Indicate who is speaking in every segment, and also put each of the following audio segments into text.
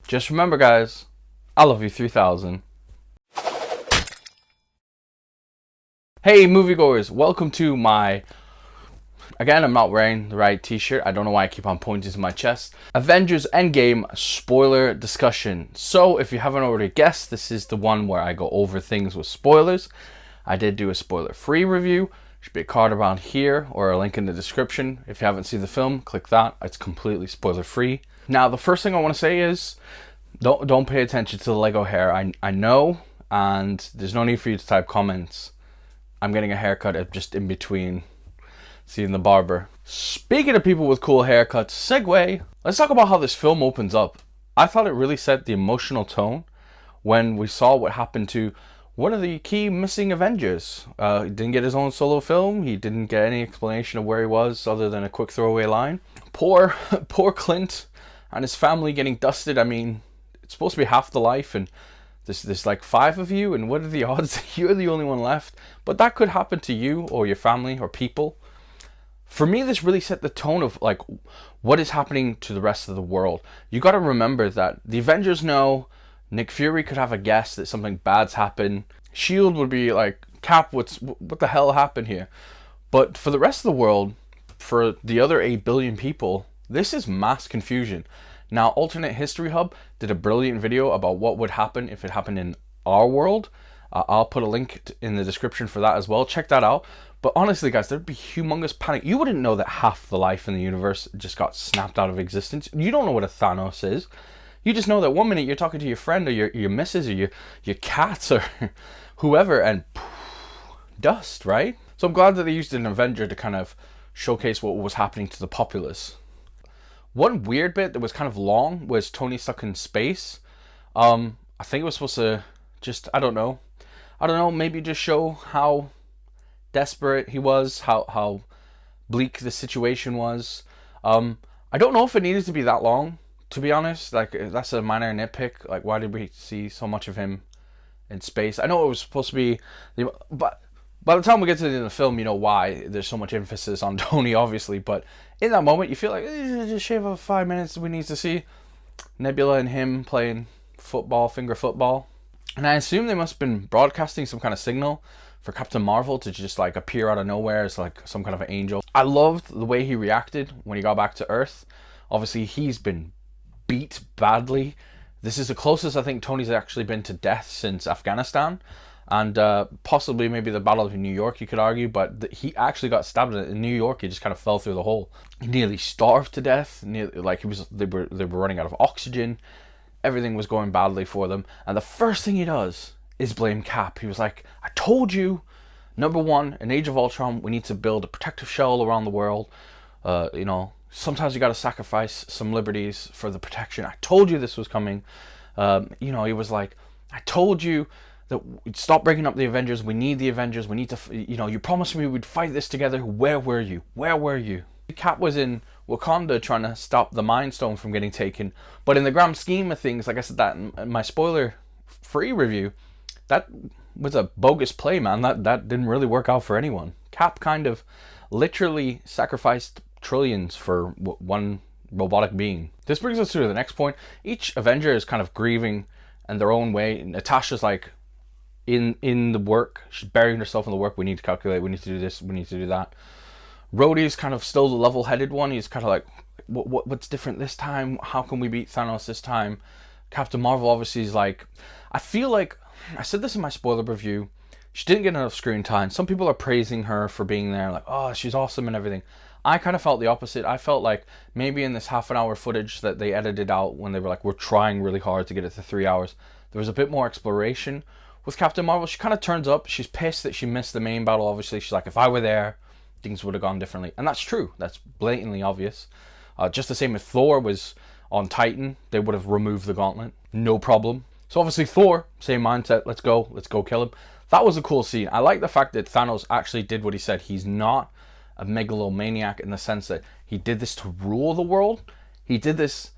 Speaker 1: Just remember, guys, I love you 3000. Hey, moviegoers, welcome to my... Again, I'm not wearing the right t-shirt. I don't know why I keep on pointing to my chest. Avengers Endgame spoiler discussion. So, if you haven't already guessed, this is the one where I go over things with spoilers. I did do a spoiler-free review. Should be a card around here or a link in the description. If you haven't seen the film, click that. It's completely spoiler-free. Now, the first thing I want to say is don't pay attention to the Lego hair. I know, and there's no need for you to type comments. I'm getting a haircut just in between seeing the barber. Speaking of people with cool haircuts, segue. Let's talk about how this film opens up. I thought it really set the emotional tone when we saw what happened to one of the key missing Avengers. He didn't get his own solo film. He didn't get any explanation of where he was other than a quick throwaway line. Poor Clint and his family getting dusted. I mean, it's supposed to be half the life, and there's like 5 of you, and what are the odds that you're the only one left? But that could happen to you or your family or people. For me, this really set the tone of like what is happening to the rest of the world. You got to remember that the Avengers know Nick Fury could have a guess that something bad's happened. Shield would be like, Cap, what the hell happened here? But for the rest of the world, for the other 8 billion people, this is mass confusion. Now, Alternate History Hub did a brilliant video about what would happen if it happened in our world. I'll put a link in the description for that as well. Check that out. But honestly, guys, there'd be humongous panic. You wouldn't know that half the life in the universe just got snapped out of existence. You don't know what a Thanos is. You just know that one minute you're talking to your friend or your missus or your cats or whoever, and poof, dust, right? So I'm glad that they used an Avenger to kind of showcase what was happening to the populace. One weird bit that was kind of long was Tony stuck in space. I think it was supposed to just, I don't know, maybe just show how desperate he was, how bleak the situation was. I don't know if it needed to be that long, to be honest. Like, that's a minor nitpick. Like, why did we see so much of him in space? I know it was supposed to be, but by the time we get to the end of the film, you know why there's so much emphasis on Tony, obviously. But in that moment, you feel like, just shave off 5 minutes. We need to see Nebula and him playing football, finger football. And I assume they must have been broadcasting some kind of signal for Captain Marvel to just like appear out of nowhere as like some kind of an angel. I loved the way he reacted when he got back to Earth. Obviously, he's been beat badly. This is the closest I think Tony's actually been to death since Afghanistan. And possibly maybe the Battle of New York, you could argue, but he actually got stabbed in New York. He just kind of fell through the hole. He nearly starved to death. Like they were running out of oxygen. Everything was going badly for them. And the first thing he does is blame Cap. He was like, I told you, number one, in Age of Ultron, we need to build a protective shell around the world. Sometimes you got to sacrifice some liberties for the protection. I told you this was coming. He was like, I told you that stop breaking up the Avengers. We need the Avengers. We need to, you promised me we'd fight this together. Where were you? Where were you? Cap was in Wakanda trying to stop the Mind Stone from getting taken. But in the grand scheme of things, like I said that in my spoiler-free review, that was a bogus play, man. That didn't really work out for anyone. Cap kind of literally sacrificed trillions for one robotic being. This brings us to the next point. Each Avenger is kind of grieving in their own way. Natasha's like, in the work, she's burying herself in the work. We need to calculate, we need to do this, we need to do that. Rhodey's kind of still the level-headed one. He's kind of like, what's different this time? How can we beat Thanos this time? Captain Marvel obviously is like, I feel like, I said this in my spoiler review, she didn't get enough screen time. Some people are praising her for being there, like, oh, she's awesome and everything. I kind of felt the opposite. I felt like maybe in this half-an-hour footage that they edited out when they were like, we're trying really hard to get it to 3 hours, there was a bit more exploration. With Captain Marvel, she kind of turns up. She's pissed that she missed the main battle, obviously. She's like, if I were there, things would have gone differently. And that's true. That's blatantly obvious. Just the same if Thor was on Titan, they would have removed the gauntlet. No problem. So obviously Thor, same mindset. Let's go kill him. That was a cool scene. I like the fact that Thanos actually did what he said. He's not a megalomaniac in the sense that he did this to rule the world. He did this,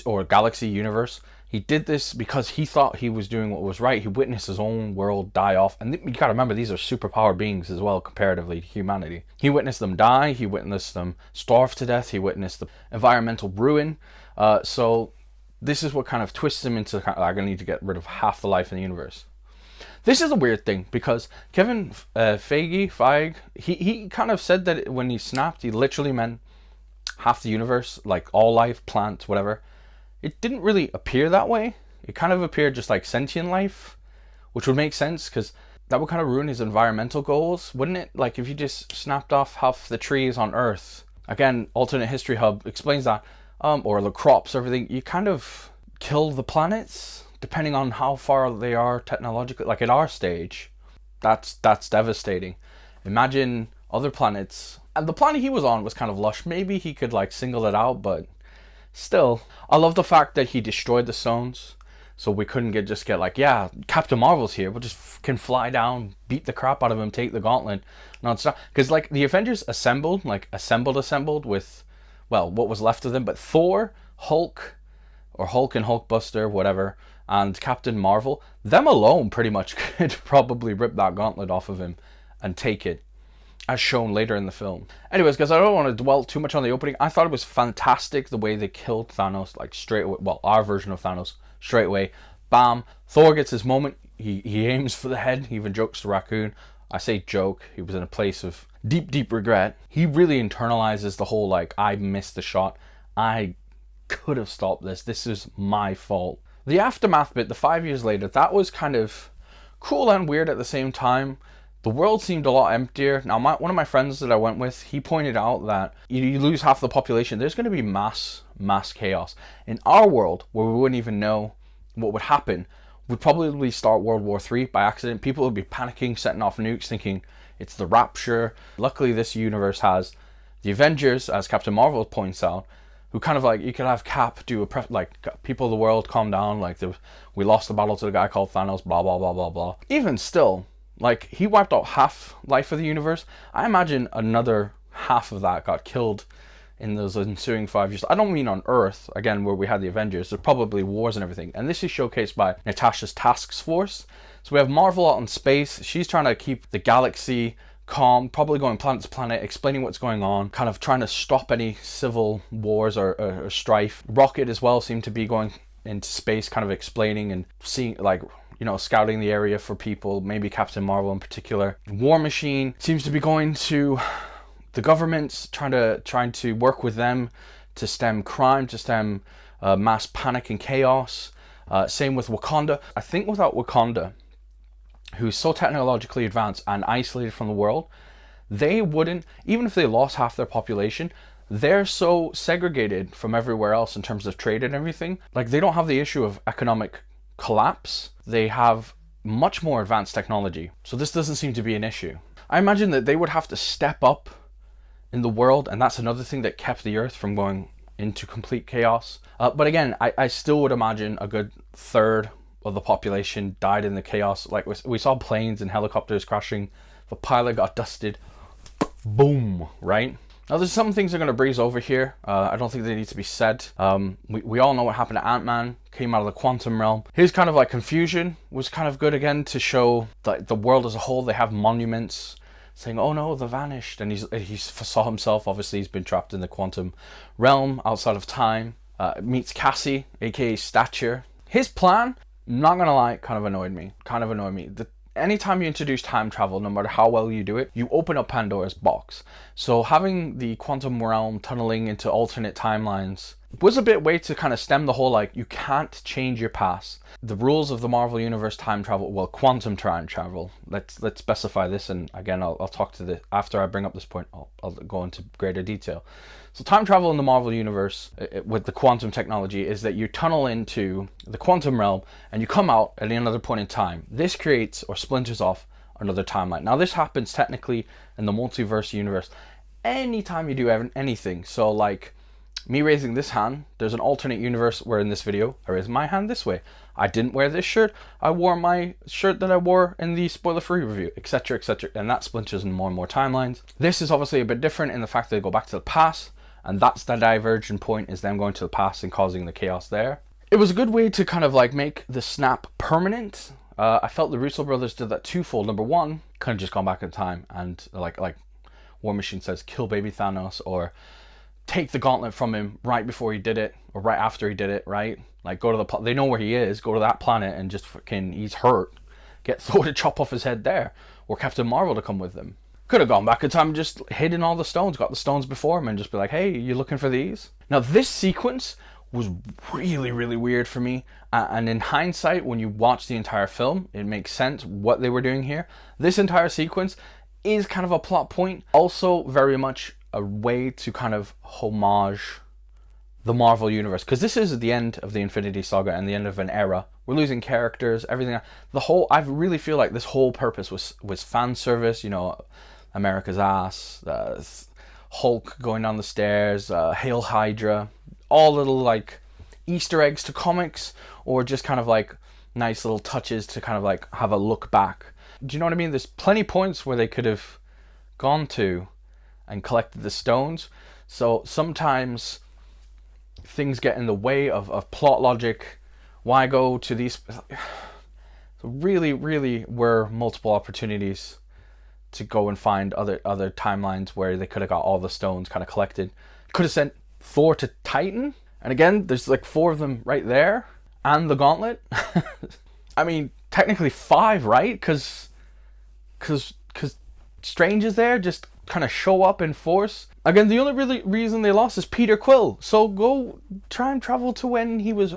Speaker 1: or galaxy, universe. He did this because he thought he was doing what was right. He witnessed his own world die off. And you gotta remember, these are superpower beings as well, comparatively to humanity. He witnessed them die. He witnessed them starve to death. He witnessed the environmental ruin. So This is what kind of twists him into kind of, I'm going to need to get rid of half the life in the universe. This is a weird thing because Kevin Feige, he kind of said that when he snapped, he literally meant half the universe, like all life, plants, whatever. It didn't really appear that way. It kind of appeared just like sentient life, which would make sense because that would kind of ruin his environmental goals, wouldn't it? Like if you just snapped off half the trees on Earth. Again, Alternate History Hub explains that, or the crops, everything. You kind of kill the planets depending on how far they are technologically. Like at our stage, that's devastating. Imagine other planets. And the planet he was on was kind of lush. Maybe he could like single it out, but still. I love the fact that he destroyed the stones. So we couldn't just get like, yeah, Captain Marvel's here. We'll just can fly down, beat the crap out of him, take the gauntlet. No, it's not. Because like the Avengers assembled with, well, what was left of them. But Thor, Hulk, or Hulk and Hulkbuster, whatever, and Captain Marvel, them alone pretty much could probably rip that gauntlet off of him and take it, as shown later in the film. Anyways, guys, I don't want to dwell too much on the opening. I thought it was fantastic the way they killed Thanos, like straight away. Well, our version of Thanos, straight away. Bam. Thor gets his moment. He aims for the head. He even jokes to Raccoon. I say joke. He was in a place of deep regret. He really internalizes the whole, like, I missed the shot. I could have stopped this. This is my fault. The aftermath bit, the 5 years later, that was kind of cool and weird at the same time. The world seemed a lot emptier. Now, one of my friends that I went with, he pointed out that you lose half the population. There's going to be mass chaos. In our world, where we wouldn't even know what would happen, we'd probably start World War III by accident. People would be panicking, setting off nukes, thinking it's the rapture. Luckily, this universe has the Avengers, as Captain Marvel points out, who kind of like, you could have Cap do like, people of the world, calm down, like, we lost the battle to the guy called Thanos, blah, blah, blah, blah, blah. Even still, like, he wiped out half life of the universe. I imagine another half of that got killed in those ensuing 5 years. I don't mean on Earth, again, where we had the Avengers. There's probably wars and everything. And this is showcased by Natasha's task force. So we have Marvel out in space. She's trying to keep the galaxy calm, probably going planet to planet, explaining what's going on, kind of trying to stop any civil wars or strife. Rocket as well seemed to be going into space, kind of explaining and seeing, like, you know, scouting the area for people, maybe Captain Marvel in particular. War Machine seems to be going to the governments, trying to work with them to stem crime, to stem mass panic and chaos. Same with Wakanda. I think without Wakanda, who's so technologically advanced and isolated from the world, they wouldn't, even if they lost half their population, they're so segregated from everywhere else in terms of trade and everything. Like, they don't have the issue of economic collapse. They have much more advanced technology. So this doesn't seem to be an issue. I imagine that they would have to step up in the world, and that's another thing that kept the Earth from going into complete chaos. But again, I still would imagine a good third of the population died in the chaos. Like, we saw planes and helicopters crashing. The pilot got dusted. Boom, right? Now, there's some things I'm going to breeze over here. I don't think they need to be said. We all know what happened to Ant-Man. Came out of the quantum realm. His kind of like confusion was kind of good again to show that the world as a whole, they have monuments saying, oh no, they vanished. And he saw himself, obviously he's been trapped in the quantum realm outside of time. Meets Cassie, aka Stature. His plan, not gonna lie, kind of annoyed me. Anytime you introduce time travel, no matter how well you do it, you open up Pandora's box. So having the quantum realm tunneling into alternate timelines was a bit way to kind of stem the whole, like, you can't change your past. The rules of the Marvel Universe time travel, well, quantum time travel. Let's specify this, and again, I'll talk to this after I bring up this point. I'll go into greater detail. So time travel in the Marvel Universe with the quantum technology is that you tunnel into the quantum realm and you come out at another point in time. This creates or splinters off another timeline. Now, this happens technically in the multiverse universe anytime you do anything. So, like, me raising this hand, there's an alternate universe where in this video, I raised my hand this way. I didn't wear this shirt. I wore my shirt that I wore in the spoiler-free review, etc., etc. And that splinters in more and more timelines. This is obviously a bit different in the fact that they go back to the past, and that's the divergent point, is them going to the past and causing the chaos there. It was a good way to kind of like make the snap permanent. I felt the Russo brothers did that twofold. Number one, kind of just gone back in time and like War Machine says, kill baby Thanos, or take the gauntlet from him right before he did it, or right after he did it, right? Like, go to they know where he is, go to that planet and just fucking, he's hurt. Get Thor to chop off his head there, or Captain Marvel to come with them. Could have gone back in time and just hidden all the stones, got the stones before him, and just be like, hey, you looking for these? Now, this sequence was really, really weird for me. And in hindsight, when you watch the entire film, it makes sense what they were doing here. This entire sequence is kind of a plot point. Also, very much a way to kind of homage the Marvel Universe. Because this is the end of the Infinity Saga and the end of an era. We're losing characters, everything. I really feel like this whole purpose was fan service, you know, America's ass, Hulk going down the stairs, Hail Hydra, all little like Easter eggs to comics, or just kind of like nice little touches to kind of like have a look back. Do you know what I mean? There's plenty points where they could have gone to and collected the stones. So sometimes things get in the way of plot logic. Why go to these? So really, really were multiple opportunities to go and find other timelines where they could have got all the stones kind of collected. Could have sent Thor to Titan. And again, there's like 4 of them right there. And the gauntlet. I mean, technically 5, right? Because Strange is there, just kind of show up in force. Again, the only really reason they lost is Peter Quill. So go try and travel to when he was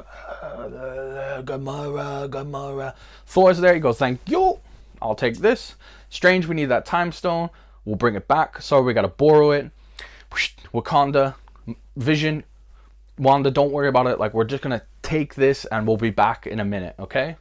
Speaker 1: Gamora. Thor's there, he goes, thank you, I'll take this. Strange, we need that time stone, we'll bring it back. Sorry, we gotta borrow it. Wakanda, Vision, Wanda, don't worry about it. Like, we're just gonna take this and we'll be back in a minute, okay?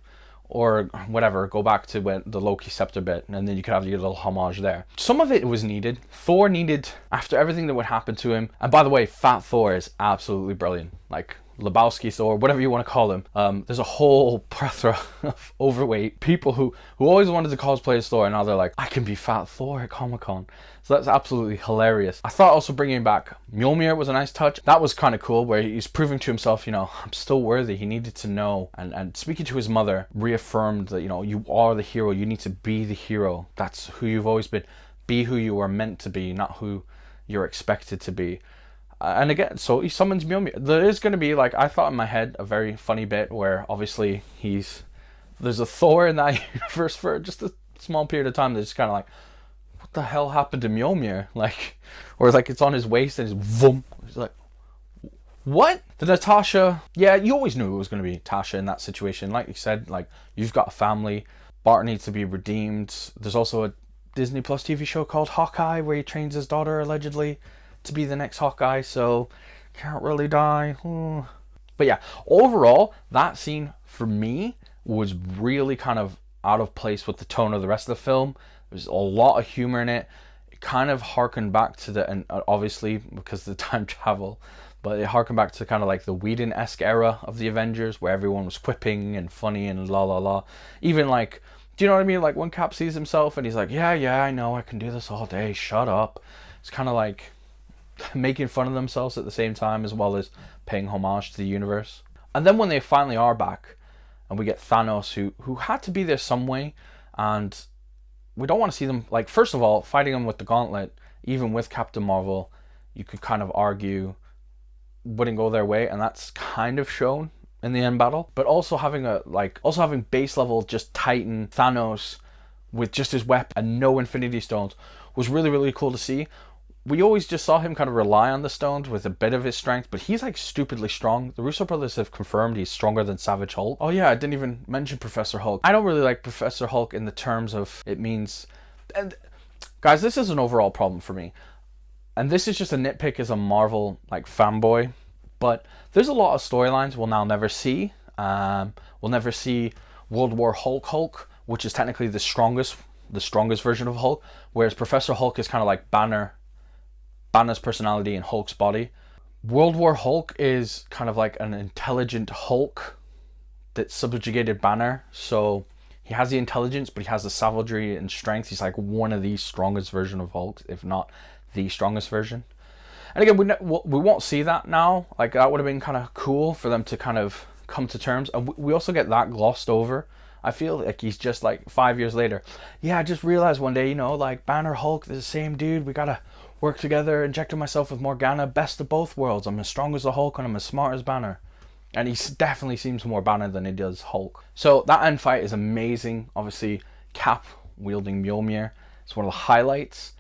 Speaker 1: Or whatever, go back to when the Loki scepter bit, and then you could have your little homage there. Some of it was needed. Thor needed, after everything that would happen to him, and by the way, Fat Thor is absolutely brilliant. Like, Lebowski Thor, whatever you want to call him. There's a whole plethora of overweight people who always wanted to cosplay as Thor, and now they're like, I can be Fat Thor at Comic-Con. So that's absolutely hilarious. I thought also bringing back Mjolnir was a nice touch. That was kind of cool, where he's proving to himself, you know, I'm still worthy. He needed to know, and speaking to his mother, reaffirmed that, you know, you are the hero. You need to be the hero. That's who you've always been. Be who you are meant to be, not who you're expected to be. And again, so he summons Mjolnir. There is going to be, like, I thought in my head, a very funny bit where obviously there's a Thor in that universe for just a small period of time that's just kind of like, what the hell happened to Mjolnir? Like, or like it's on his waist and it's vroom. He's like, what? The Natasha, yeah, you always knew it was going to be Tasha in that situation. Like you said, like, you've got a family. Bart needs to be redeemed. There's also a Disney Plus TV show called Hawkeye where he trains his daughter allegedly to be the next Hawkeye, so can't really die. But yeah, overall, that scene for me was really kind of out of place with the tone of the rest of the film. There's a lot of humor in it. It kind of harkened back to and obviously because of the time travel, but it harkened back to kind of like the Whedon-esque era of the Avengers, where everyone was quipping and funny and la la la. Even like, do you know what I mean? Like when Cap sees himself and he's like, yeah, I know, I can do this all day, shut up. It's kind of like making fun of themselves at the same time, as well as paying homage to the universe. And then when they finally are back, and we get Thanos, who had to be there some way, and we don't want to see them, like, first of all, fighting him with the gauntlet, even with Captain Marvel, you could kind of argue wouldn't go their way, and that's kind of shown in the end battle. But also having base level just Titan Thanos with just his weapon and no Infinity Stones was really, really cool to see. We always just saw him kind of rely on the stones with a bit of his strength, but he's like stupidly strong. The Russo brothers have confirmed he's stronger than Savage Hulk. Oh yeah, I didn't even mention Professor Hulk. I don't really like Professor Hulk in the terms of it means... And guys, this is an overall problem for me. And this is just a nitpick as a Marvel like fanboy. But there's a lot of storylines we'll now never see. We'll never see World War Hulk, which is technically the strongest version of Hulk. Whereas Professor Hulk is kind of like Banner's personality in Hulk's body. World War Hulk is kind of like an intelligent Hulk that subjugated Banner. So he has the intelligence, but he has the savagery and strength. He's like one of the strongest version of Hulk, if not the strongest version. And again, we won't see that now. Like, that would have been kind of cool for them to kind of come to terms. And we also get that glossed over. I feel like he's just like 5 years later. Yeah, I just realized one day, you know, like Banner Hulk, they're the same dude. We gotta work together, injected myself with Morgana, best of both worlds. I'm as strong as the Hulk and I'm as smart as Banner. And he definitely seems more Banner than he does Hulk. So that end fight is amazing. Obviously, Cap wielding Mjolnir. It's one of the highlights.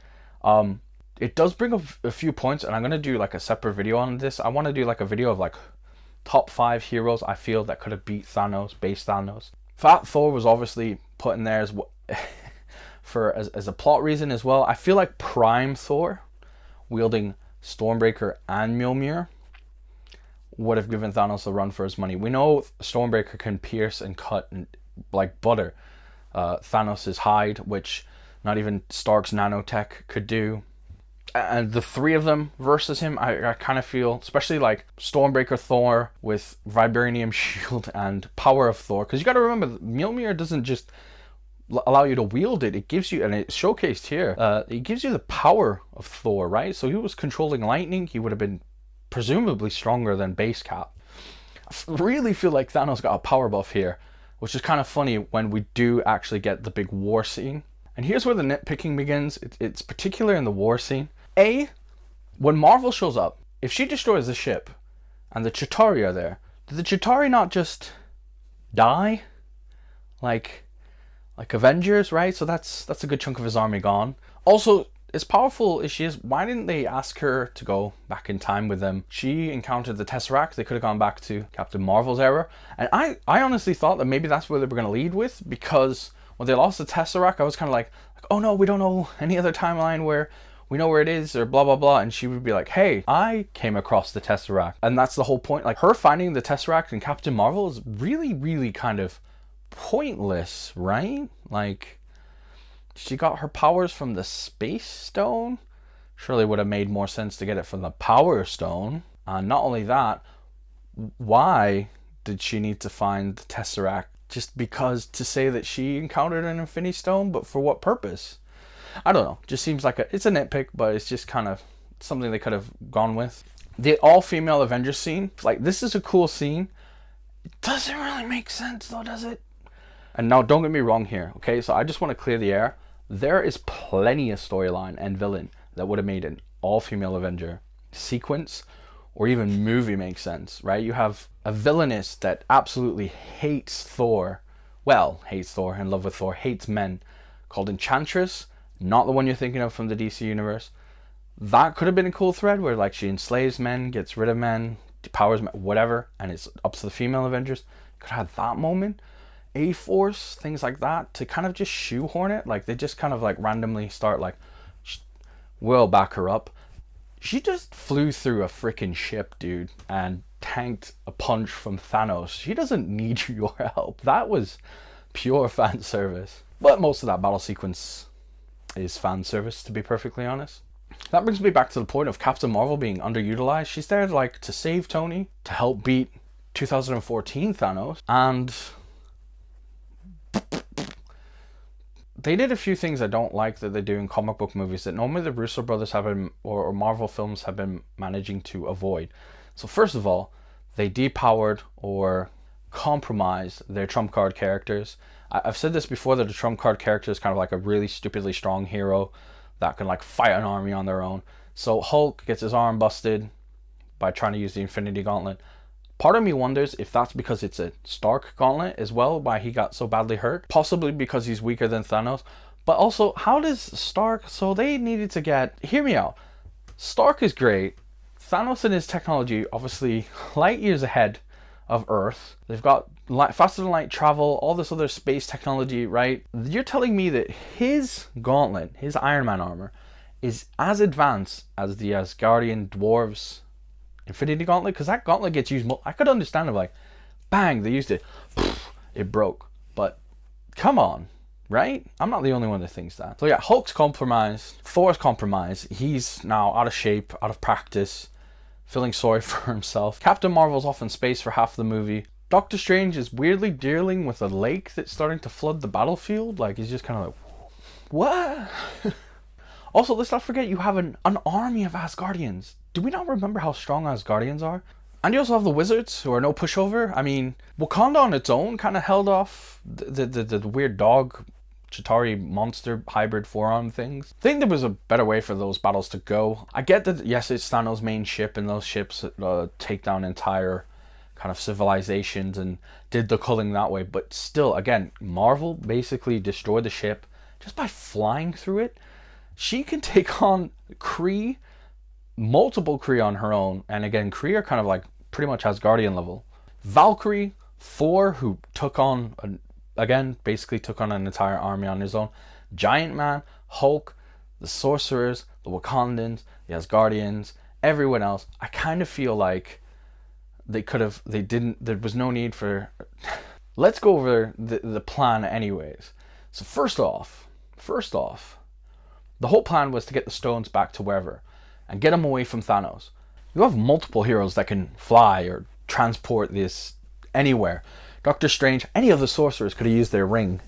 Speaker 1: It does bring up a few points, and I'm going to do like a separate video on this. I want to do like a video of like top 5 heroes I feel that could have beat Thanos, base Thanos. Fat Thor was obviously put in there as as a plot reason as well. I feel like Prime Thor wielding Stormbreaker and Mjolnir would have given Thanos a run for his money. We know Stormbreaker can pierce and cut like butter Thanos' hide, which not even Stark's nanotech could do. And the 3 of them versus him, I kind of feel, especially like Stormbreaker Thor with Vibranium Shield and Power of Thor, because you got to remember, Mjolnir doesn't just allow you to wield it, it gives you, and it's showcased here, it gives you the power of Thor, right? So he was controlling lightning, he would have been presumably stronger than base Cap. I really feel like Thanos got a power buff here, which is kind of funny when we do actually get the big war scene. And here's where the nitpicking begins. It's particular in the war scene. When Marvel shows up, if she destroys the ship and the Chitauri are there, did the Chitauri not just die? Like Avengers, right? So that's a good chunk of his army gone. Also, as powerful as she is, why didn't they ask her to go back in time with them? She encountered the Tesseract. They could have gone back to Captain Marvel's era. And I honestly thought that maybe that's where they were going to lead with, because when they lost the Tesseract, I was kind of like, oh no, we don't know any other timeline where we know where it is, or blah blah blah. And she would be like, hey, I came across the Tesseract. And that's the whole point. Like, her finding the Tesseract in Captain Marvel is really, really kind of pointless, right? Like, she got her powers from the Space Stone. Surely would have made more sense to get it from the Power Stone. And not only that, why did she need to find the Tesseract? Just because to say that she encountered an Infinity Stone, but for what purpose? I don't know. Just seems like it's a nitpick, but it's just kind of something they could have gone with. The all-female Avengers scene, like, this is a cool scene. It doesn't really make sense though, does it? And now, don't get me wrong here, okay? So I just want to clear the air. There is plenty of storyline and villain that would have made an all-female Avenger sequence or even movie make sense, right? You have a villainess that absolutely hates Thor. Well, hates Thor, in love with Thor, hates men, called Enchantress. Not the one you're thinking of from the DC universe. That could have been a cool thread where, like, she enslaves men, gets rid of men, depowers men, whatever, and it's up to the female Avengers. Could have had that moment. A-Force, things like that, to kind of just shoehorn it. Like, they just kind of like randomly start like, we'll back her up. She just flew through a freaking ship, dude, and tanked a punch from Thanos. She doesn't need your help. That was pure fan service. But most of that battle sequence is fan service, to be perfectly honest. That brings me back to the point of Captain Marvel being underutilized. She's there like to save Tony, to help beat 2014 Thanos, and they did a few things I don't like that they do in comic book movies that normally the Russo brothers have been, or Marvel films have been managing to avoid. So first of all, they depowered or compromised their trump card characters. I've said this before, that the trump card character is kind of like a really stupidly strong hero that can like fight an army on their own. So Hulk gets his arm busted by trying to use the Infinity Gauntlet. Part of me wonders if that's because it's a Stark gauntlet as well, why he got so badly hurt. Possibly because he's weaker than Thanos. But also, how does Stark... So they needed to get... Hear me out. Stark is great. Thanos and his technology, obviously, light years ahead of Earth. They've got faster than light travel, all this other space technology, right? You're telling me that his gauntlet, his Iron Man armor, is as advanced as the Asgardian dwarves' Infinity Gauntlet? Because that gauntlet gets used. I could understand it, like, bang, they used it, it broke. But come on, right? I'm not the only one that thinks that. So yeah, Hulk's compromised, Thor's compromised. He's now out of shape, out of practice, feeling sorry for himself. Captain Marvel's off in space for half the movie. Doctor Strange is weirdly dealing with a lake that's starting to flood the battlefield. Like, he's just kind of like, what? Also, let's not forget, you have an army of Asgardians. Do we not remember how strong Asgardians are? And you also have the wizards, who are no pushover. I mean, Wakanda on its own kind of held off the weird dog Chitauri monster hybrid forearm things. I think there was a better way for those battles to go. I get that, yes, it's Thanos' main ship, and those ships take down entire kind of civilizations and did the culling that way. But still, again, Marvel basically destroyed the ship just by flying through it. She can take on Kree, multiple Kree on her own. And again, Kree are kind of like pretty much Asgardian level. Valkyrie, Thor, who took on, basically took on an entire army on his own. Giant Man, Hulk, the Sorcerers, the Wakandans, the Asgardians, everyone else. I kind of feel like there was no need for... Let's go over the plan anyways. So first off, the whole plan was to get the stones back to wherever and get them away from Thanos. You have multiple heroes that can fly or transport this anywhere. Doctor Strange, any of the sorcerers could have used their ring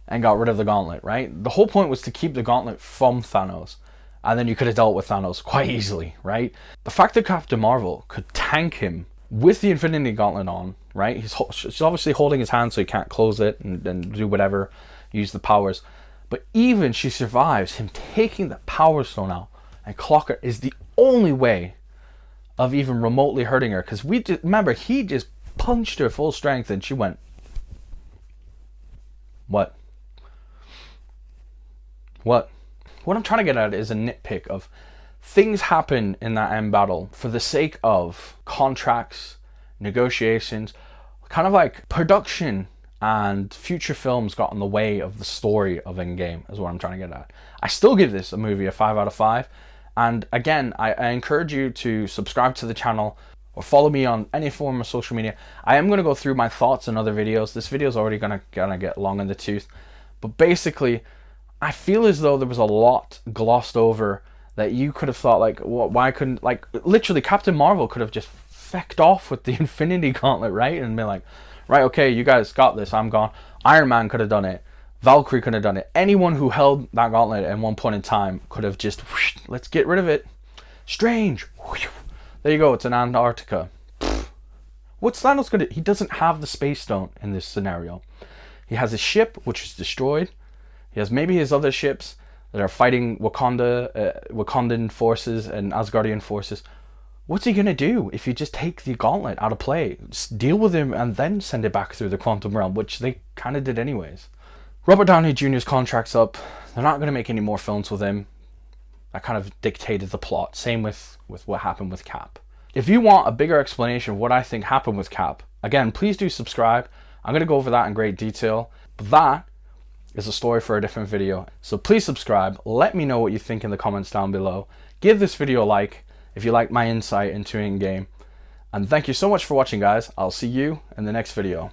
Speaker 1: and got rid of the gauntlet, right? The whole point was to keep the gauntlet from Thanos, and then you could have dealt with Thanos quite easily, right? The fact that Captain Marvel could tank him with the Infinity Gauntlet on, right? She's obviously holding his hand so he can't close it and do whatever, use the powers. But even she survives him taking the Power Stone out, and Clocker is the only way of even remotely hurting her. Because remember, he just punched her full strength and she went, what? What I'm trying to get at is a nitpick of things happen in that end battle for the sake of contracts, negotiations, kind of like production and future films got in the way of the story of Endgame, is what I'm trying to get at. I still give this a movie a 5 out of 5. And again, I encourage you to subscribe to the channel or follow me on any form of social media. I am going to go through my thoughts in other videos. This video is already going to get long in the tooth. But basically, I feel as though there was a lot glossed over that you could have thought, like, why couldn't, like, literally Captain Marvel could have just fecked off with the Infinity Gauntlet, right? And been like, right, okay, you guys got this, I'm gone. Iron Man could have done it. Valkyrie could have done it. Anyone who held that gauntlet at one point in time could have just, whoosh, let's get rid of it. Strange. Whoosh, there you go, it's in Antarctica. What's Thanos going to do? He doesn't have the Space Stone in this scenario. He has a ship, which is destroyed. He has maybe his other ships that are fighting Wakandan forces and Asgardian forces. What's he going to do if you just take the gauntlet out of play? Just deal with him and then send it back through the quantum realm, which they kind of did anyways. Robert Downey Jr.'s contract's up. They're not going to make any more films with him. That kind of dictated the plot. Same with what happened with Cap. If you want a bigger explanation of what I think happened with Cap, again, please do subscribe. I'm going to go over that in great detail. But that is a story for a different video. So please subscribe. Let me know what you think in the comments down below. Give this video a like if you like my insight into Endgame. And thank you so much for watching, guys. I'll see you in the next video.